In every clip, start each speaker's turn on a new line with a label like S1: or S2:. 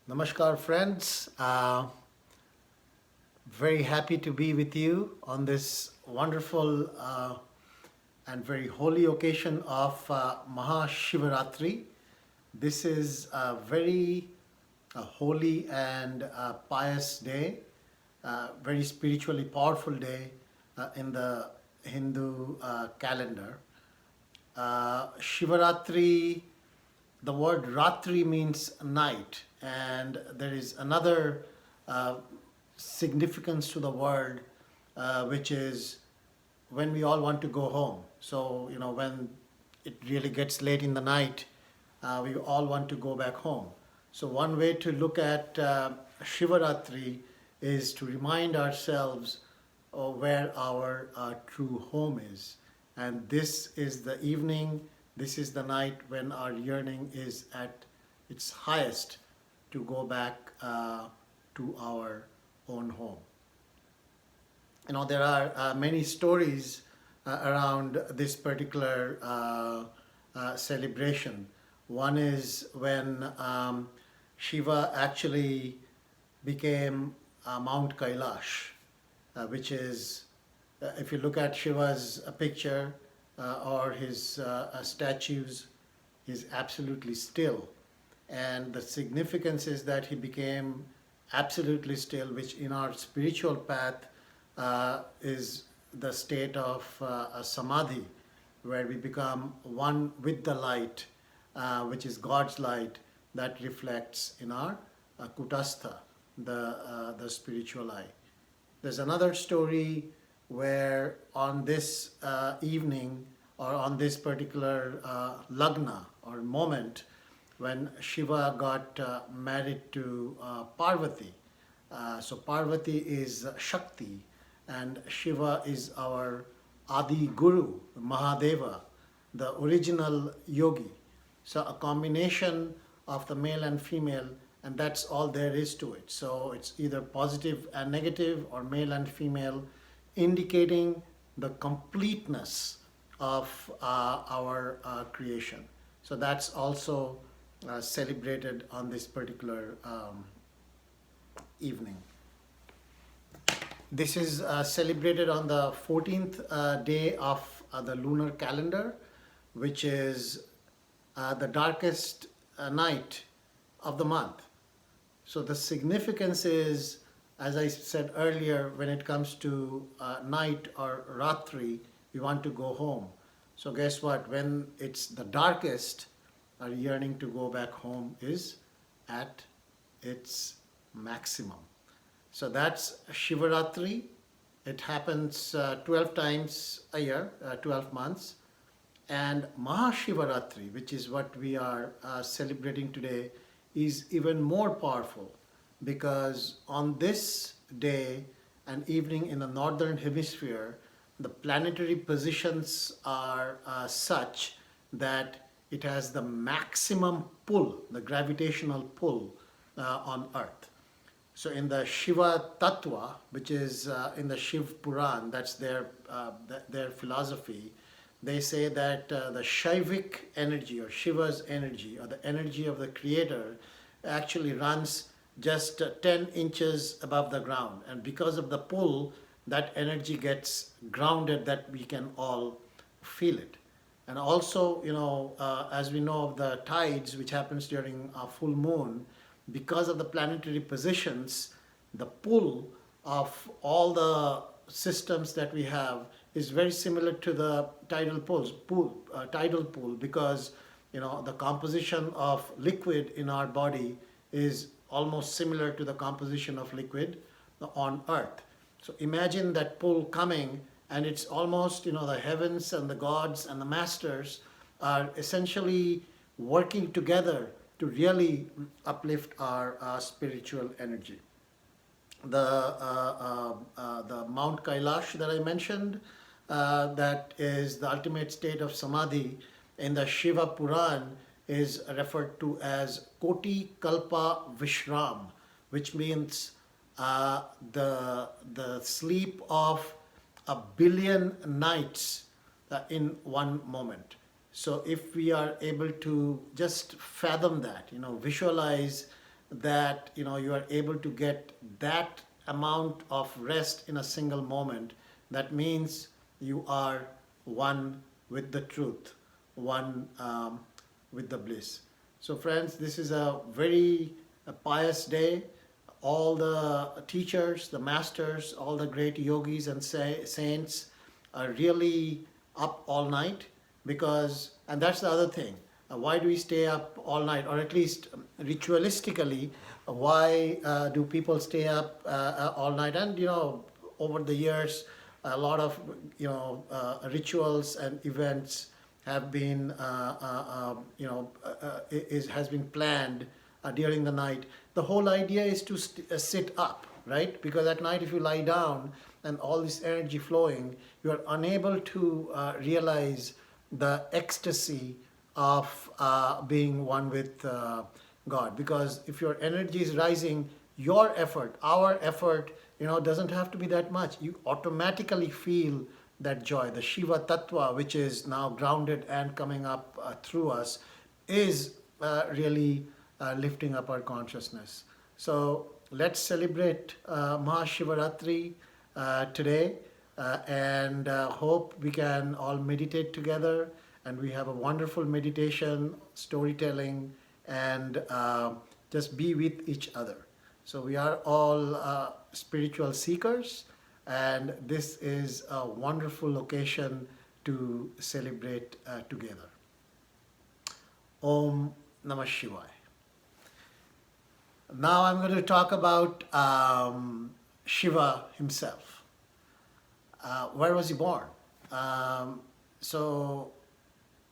S1: Namaskar, friends. Very happy to be with you on this wonderful and very holy occasion of Maha-Shivaratri. This is a very holy and pious day, very spiritually powerful day in the Hindu calendar. Shivaratri, the word Ratri means night, and there is another uh, significance to the word, which is when we all want to go home. So, when it really gets late in the night, we all want to go back home. So, one way to look at Shivaratri is to remind ourselves where our true home is. And this is the evening, this is the night when our yearning is at its highest to go back to our own home. There are many stories around this particular celebration. One is when Shiva actually became Mount Kailash, which is, if you look at Shiva's picture or his statues, he's absolutely still. And the significance is that he became absolutely still, which in our spiritual path is the state of a samadhi, where we become one with the light, which is God's light that reflects in our kutastha, the spiritual eye. There's another story where on this evening or on this particular lagna or moment, when Shiva got married to Parvati. So Parvati is Shakti and Shiva is our Adi Guru, Mahadeva, the original yogi. So a combination of the male and female, and that's all there is to it. So it's either positive and negative or male and female, indicating the completeness of our creation. So that's also celebrated on this particular evening. This is celebrated on the 14th day of the lunar calendar, which is the darkest night of the month. So the significance is, as I said earlier, when it comes to night or Ratri, we want to go home. So guess what? When it's the darkest, our yearning to go back home is at its maximum. So that's Shivaratri. It happens 12 times a year, 12 months. And Maha-Shivaratri, which is what we are celebrating today, is even more powerful because on this day and evening in the northern hemisphere, the planetary positions are such that it has the maximum pull, the gravitational pull on Earth. So in the Shiva Tattva, which is in the Shiv Puran, that's their philosophy, they say that the Shaivic energy or Shiva's energy or the energy of the creator actually runs just 10 inches above the ground. And because of the pull, that energy gets grounded that we can all feel it. And also, as we know of the tides, which happens during a full moon, because of the planetary positions, the pull of all the systems that we have is very similar to the tidal pool, because the composition of liquid in our body is almost similar to the composition of liquid on Earth. So imagine that pull coming, and it's almost, the heavens and the gods and the masters are essentially working together to really uplift our spiritual energy. The Mount Kailash that I mentioned, that is the ultimate state of samadhi in the Shiva Puran, is referred to as Koti Kalpa Vishram, which means the sleep of a billion nights in one moment. So if we are able to just fathom that, visualize that you are able to get that amount of rest in a single moment, that means you are one with the truth, one with the bliss. So friends, this is a very pious day. All the teachers, the masters, all the great yogis and saints are really up all night, because, and that's the other thing, why do we stay up all night, or at least ritualistically, why do people stay up all night? And over the years, a lot of rituals and events have been has been planned during the night. The whole idea is to sit up, right? Because at night, if you lie down and all this energy flowing, you are unable to realize the ecstasy of being one with God. Because if your energy is rising, your effort, our effort, doesn't have to be that much. You automatically feel that joy. The Shiva Tattva, which is now grounded and coming up through us, is really lifting up our consciousness. So let's celebrate Maha-Shivaratri today, and hope we can all meditate together, and we have a wonderful meditation, storytelling, and just be with each other. So we are all spiritual seekers, and this is a wonderful location to celebrate together. Om Namah Shivaya. Now I'm going to talk about Shiva himself. Where was he born? So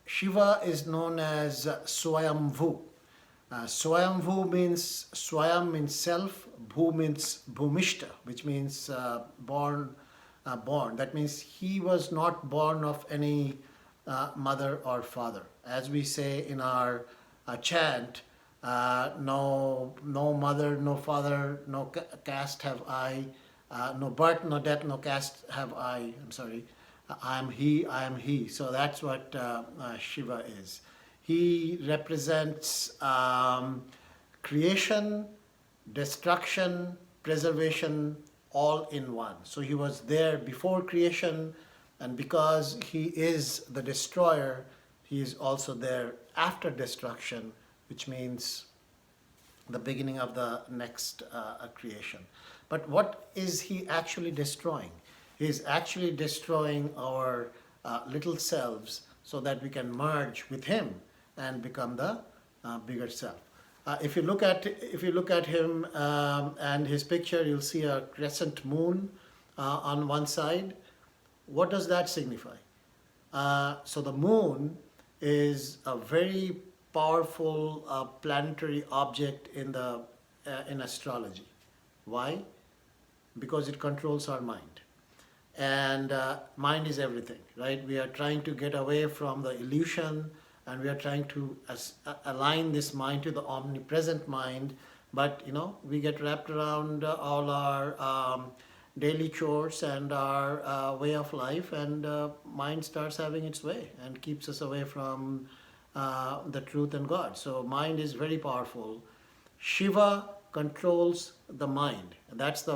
S1: Shiva is known as Swayambhu. Swayambhu means, Swayam means self, Bhu means Bhumishta, which means born. That means he was not born of any mother or father. As we say in our chant, no mother, no father, no caste have I, no birth, no death, no caste have I. I'm sorry, I am he, I am he. So that's what Shiva is. He represents creation, destruction, preservation, all in one. So he was there before creation, and because he is the destroyer, he is also there after destruction, which means the beginning of the next creation. But what is he actually destroying? He is actually destroying our little selves so that we can merge with him and become the bigger self. If you look at him and his picture, you'll see a crescent moon on one side. What does that signify? So the moon is a very powerful planetary object in astrology. Why? Because it controls our mind. And mind is everything, right? We are trying to get away from the illusion, and we are trying to align this mind to the omnipresent mind. But we get wrapped around all our daily chores and our way of life, and mind starts having its way and keeps us away from the truth and God. So mind is very powerful. Shiva controls the mind. That's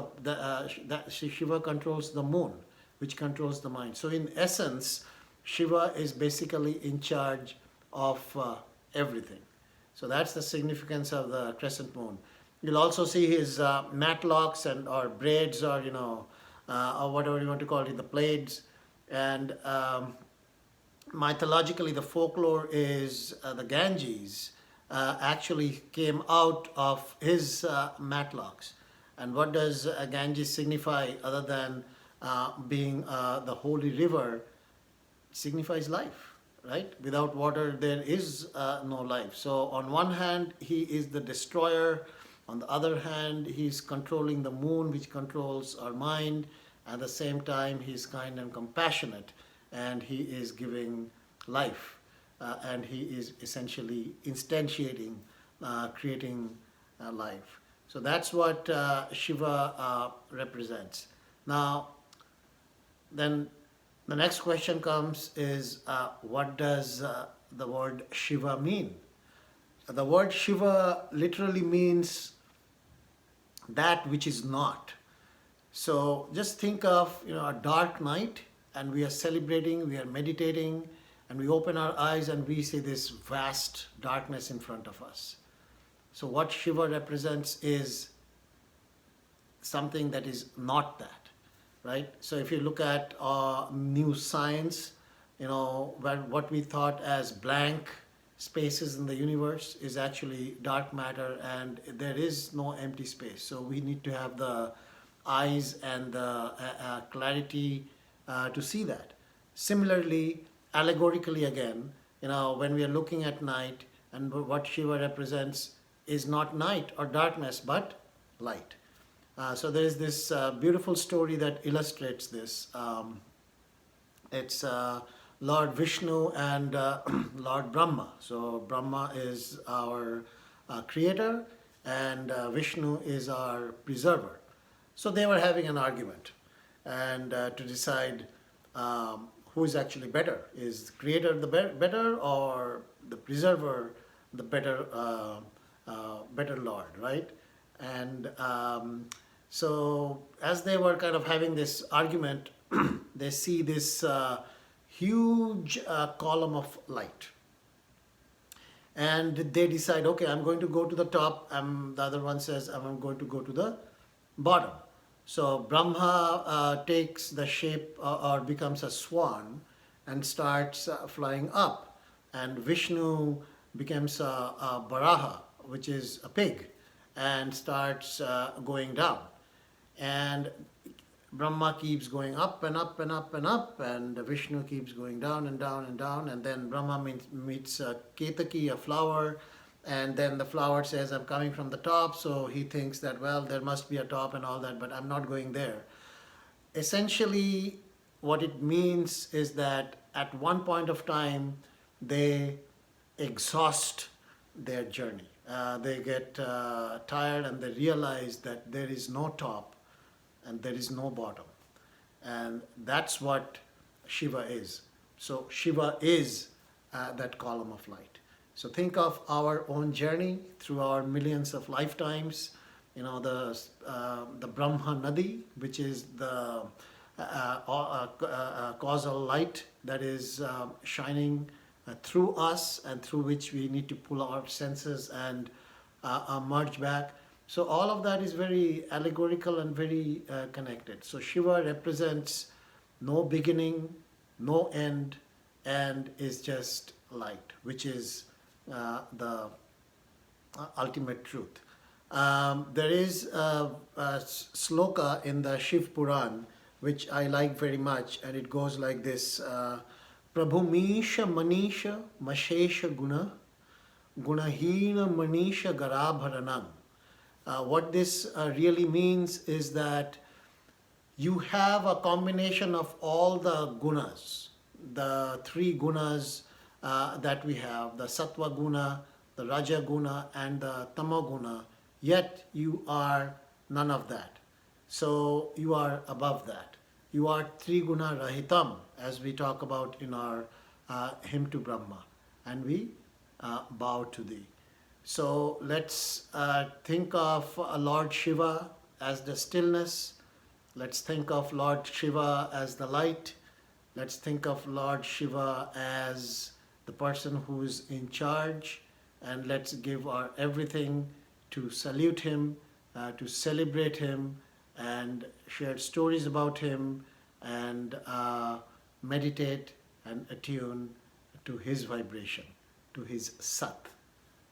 S1: Shiva controls the moon, which controls the mind. So in essence, Shiva is basically in charge of everything. So that's the significance of the crescent moon. You'll also see his matlocks or braids, or or whatever you want to call it, the plaids. And mythologically, the folklore is the Ganges actually came out of his matlocks. And what does Ganges signify other than being the holy river? It signifies life, right? Without water, there is no life. So on one hand, he is the destroyer. On the other hand, he's controlling the moon, which controls our mind. At the same time, he's kind and compassionate, and he is giving life. And he is essentially instantiating, creating life. So that's what Shiva represents. Now, then the next question comes is, what does the word Shiva mean? The word Shiva literally means that which is not. So just think of a dark night, and we are celebrating, we are meditating, and we open our eyes and we see this vast darkness in front of us. So what Shiva represents is something that is not that, right? So if you look at new science, what we thought as blank spaces in the universe is actually dark matter, and there is no empty space. So we need to have the eyes and the clarity to see that. Similarly, allegorically again, when we are looking at night, and what Shiva represents is not night or darkness, but light. So there is this beautiful story that illustrates this. It's Lord Vishnu and Lord Brahma. So Brahma is our creator, and Vishnu is our preserver. So they were having an argument, and to decide who is actually better. Is the creator the better, or the preserver the better Lord, right? And so as they were kind of having this argument, they see this huge column of light. And they decide, okay, I'm going to go to the top. The other one says, I'm going to go to the bottom. So Brahma takes the shape or becomes a swan and starts flying up. And Vishnu becomes a Baraha, which is a pig, and starts going down. And Brahma keeps going up and up and up and up, and Vishnu keeps going down and down and down. And then Brahma meets Ketaki, a flower, and then the flower says, I'm coming from the top. So he thinks that, well, there must be a top and all that, but I'm not going there. Essentially, what it means is that at one point of time, they exhaust their journey. They get tired, and they realize that there is no top and there is no bottom. And that's what Shiva is. So Shiva is that column of light. So think of our own journey through our millions of lifetimes. The Brahma Nadi, which is the causal light that is shining through us, and through which we need to pull our senses and merge back. So all of that is very allegorical and very connected. So Shiva represents no beginning, no end, and is just light, which is the ultimate truth. There is a sloka in the Shiv Puran, which I like very much, and it goes like this: Prabhumisha Manisha Mashesha Guna Gunahina Manisha Garabharanam. What this really means is that you have a combination of all the gunas, the three gunas that we have, the Sattva guna, the Raja guna, and the Tamo guna, yet you are none of that. So you are above that. You are Triguna Rahitam, as we talk about in our hymn to Brahma, and we bow to thee. So let's think of Lord Shiva as the stillness. Let's think of Lord Shiva as the light. Let's think of Lord Shiva as the person who is in charge. And let's give our everything to salute him, to celebrate him, and share stories about him, and meditate and attune to his vibration, to his Sat.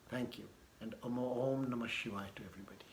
S1: Thank you. And Om Namah Shivaya to everybody.